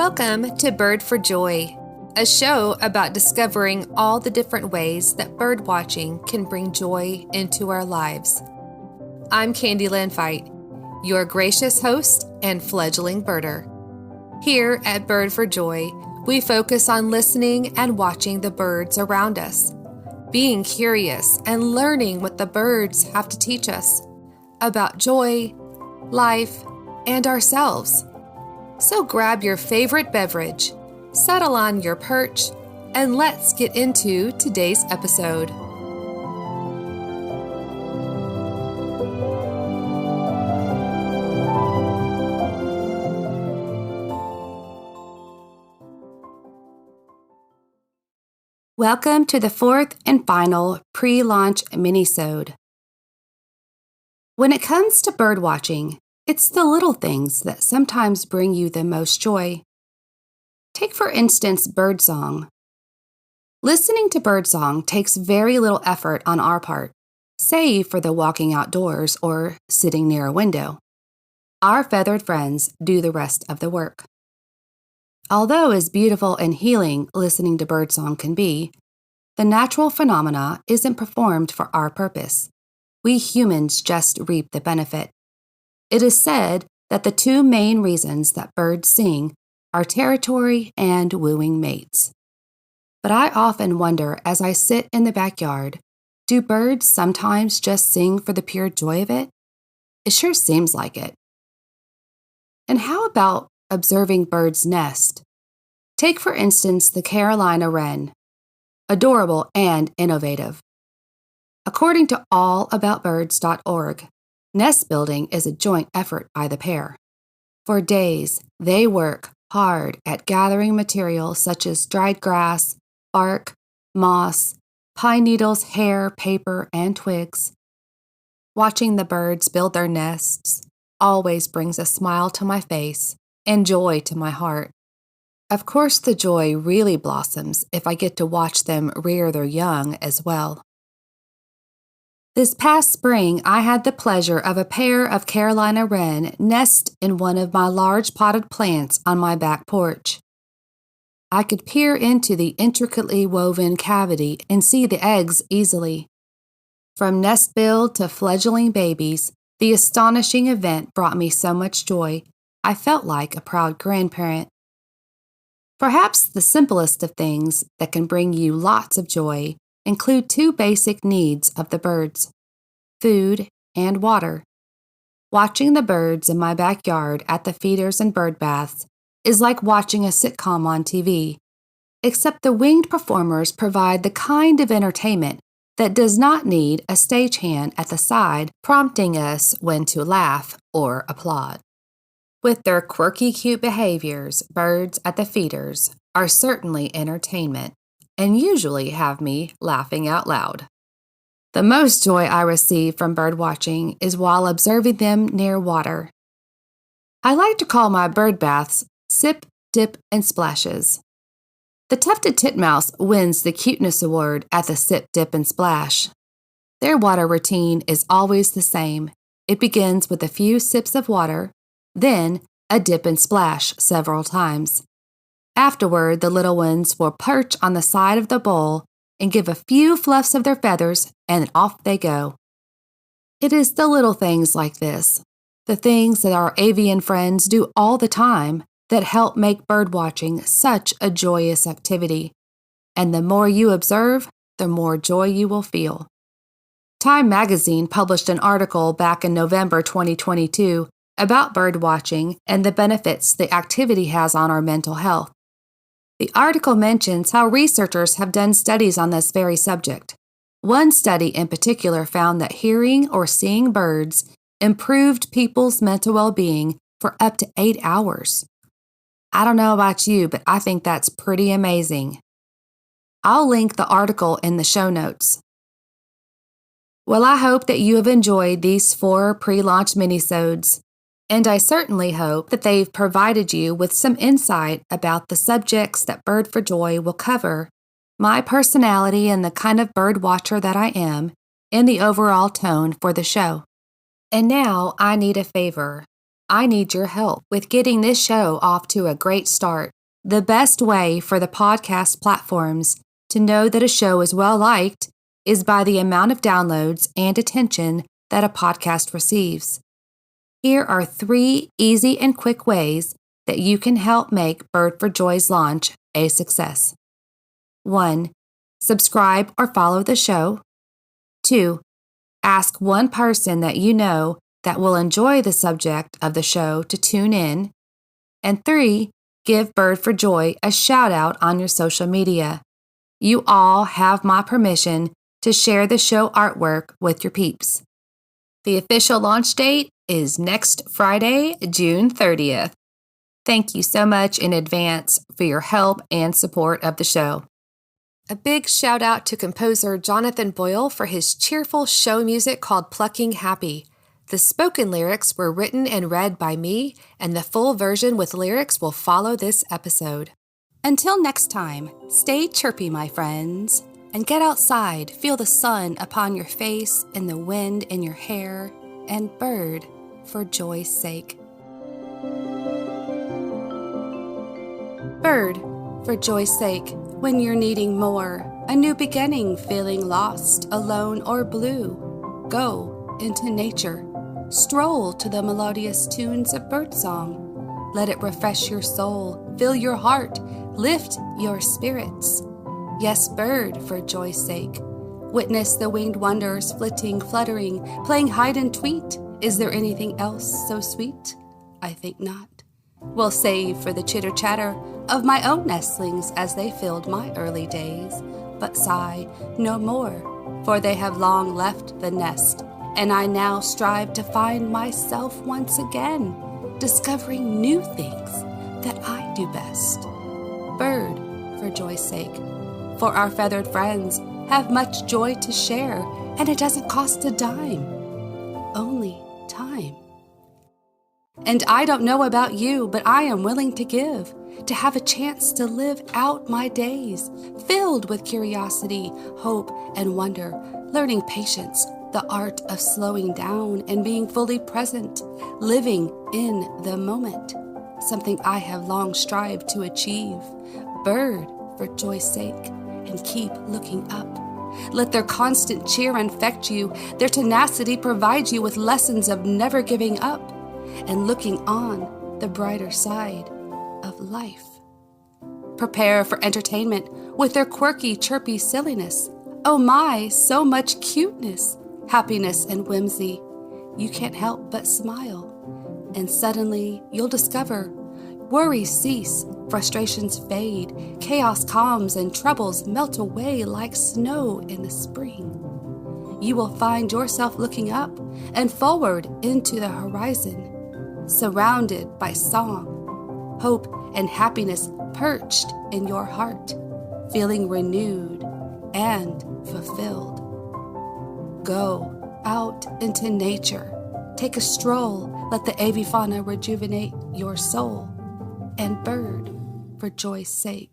Welcome to Bird for Joy, a show about discovering all the different ways that birdwatching can bring joy into our lives. I'm Candilynn Fite, your gracious host and fledgling birder. Here at Bird for Joy, we focus on listening and watching the birds around us, being curious and learning what the birds have to teach us about joy, life, and ourselves. So grab your favorite beverage, settle on your perch, and let's get into today's episode. Welcome to the fourth and final pre-launch minisode. When it comes to birdwatching, it's the little things that sometimes bring you the most joy. Take, for instance, birdsong. Listening to birdsong takes very little effort on our part, save for the walking outdoors or sitting near a window. Our feathered friends do the rest of the work. Although as beautiful and healing listening to birdsong can be, the natural phenomena isn't performed for our purpose. We humans just reap the benefit. It is said that the two main reasons that birds sing are territory and wooing mates. But I often wonder as I sit in the backyard, do birds sometimes just sing for the pure joy of it? It sure seems like it. And how about observing birds nest? Take, for instance, the Carolina wren. Adorable and innovative. According to allaboutbirds.org, nest building is a joint effort by the pair. For days, they work hard at gathering materials such as dried grass, bark, moss, pine needles, hair, paper, and twigs. Watching the birds build their nests always brings a smile to my face and joy to my heart. Of course, the joy really blossoms if I get to watch them rear their young as well. This past spring, I had the pleasure of a pair of Carolina wren nest in one of my large potted plants on my back porch. I could peer into the intricately woven cavity and see the eggs easily. From nest build to fledgling babies, the astonishing event brought me so much joy, I felt like a proud grandparent. Perhaps the simplest of things that can bring you lots of joy include two basic needs of the birds: food and water. Watching the birds in my backyard at the feeders and bird baths is like watching a sitcom on TV, except the winged performers provide the kind of entertainment that does not need a stagehand at the side prompting us when to laugh or applaud. With their quirky, cute behaviors, birds at the feeders are certainly entertainment, and usually have me laughing out loud. The most joy I receive from birdwatching is while observing them near water. I like to call my bird baths sip, dip, and splashes. The tufted titmouse wins the cuteness award at the sip, dip, and splash. Their water routine is always the same. It begins with a few sips of water, then a dip and splash several times. Afterward, the little ones will perch on the side of the bowl and give a few fluffs of their feathers, and off they go. It is the little things like this, the things that our avian friends do all the time, that help make birdwatching such a joyous activity. And the more you observe, the more joy you will feel. Time magazine published an article back in November 2022 about birdwatching and the benefits the activity has on our mental health. The article mentions how researchers have done studies on this very subject. One study in particular found that hearing or seeing birds improved people's mental well-being for up to 8 hours. I don't know about you, but I think that's pretty amazing. I'll link the article in the show notes. Well, I hope that you have enjoyed these 4 pre-launch minisodes. And I certainly hope that they've provided you with some insight about the subjects that Bird for Joy will cover, my personality and the kind of bird watcher that I am, and the overall tone for the show. And now I need a favor. I need your help with getting this show off to a great start. The best way for the podcast platforms to know that a show is well liked is by the amount of downloads and attention that a podcast receives. Here are 3 easy and quick ways that you can help make Birdjoy's launch a success. 1. Subscribe or follow the show. 2. Ask one person that you know that will enjoy the subject of the show to tune in. And 3. Give Birdjoy a shout out on your social media. You all have my permission to share the show artwork with your peeps. The official launch date is next Friday, June 30th. Thank you so much in advance for your help and support of the show. A big shout out to composer Jonathan Boyle for his cheerful show music called Plucking Happy. The spoken lyrics were written and read by me, and the full version with lyrics will follow this episode. Until next time, stay chirpy, my friends, and get outside, feel the sun upon your face and the wind in your hair, and bird for joy's sake. Bird for joy's sake, when you're needing more, a new beginning, feeling lost, alone, or blue, go into nature. Stroll to the melodious tunes of birdsong. Let it refresh your soul, fill your heart, lift your spirits. Yes, bird, for joy's sake. Witness the winged wonders, flitting, fluttering, playing hide and tweet. Is there anything else so sweet? I think not. We'll save for the chitter-chatter of my own nestlings as they filled my early days. But sigh no more, for they have long left the nest, and I now strive to find myself once again, discovering new things that I do best. Bird, for joy's sake, for our feathered friends have much joy to share, and it doesn't cost a dime, only time. And I don't know about you, but I am willing to give, to have a chance to live out my days, filled with curiosity, hope, and wonder, learning patience, the art of slowing down and being fully present, living in the moment, something I have long strived to achieve. Bird, for joy's sake, and keep looking up. Let their constant cheer infect you, their tenacity provide you with lessons of never giving up and looking on the brighter side of life. Prepare for entertainment with their quirky, chirpy silliness. Oh my, so much cuteness, happiness, and whimsy. You can't help but smile. And suddenly you'll discover worries cease, frustrations fade, chaos calms, and troubles melt away like snow in the spring. You will find yourself looking up and forward into the horizon, surrounded by song, hope, and happiness perched in your heart, feeling renewed and fulfilled. Go out into nature, take a stroll, let the avifauna rejuvenate your soul, and bird, for joy's sake.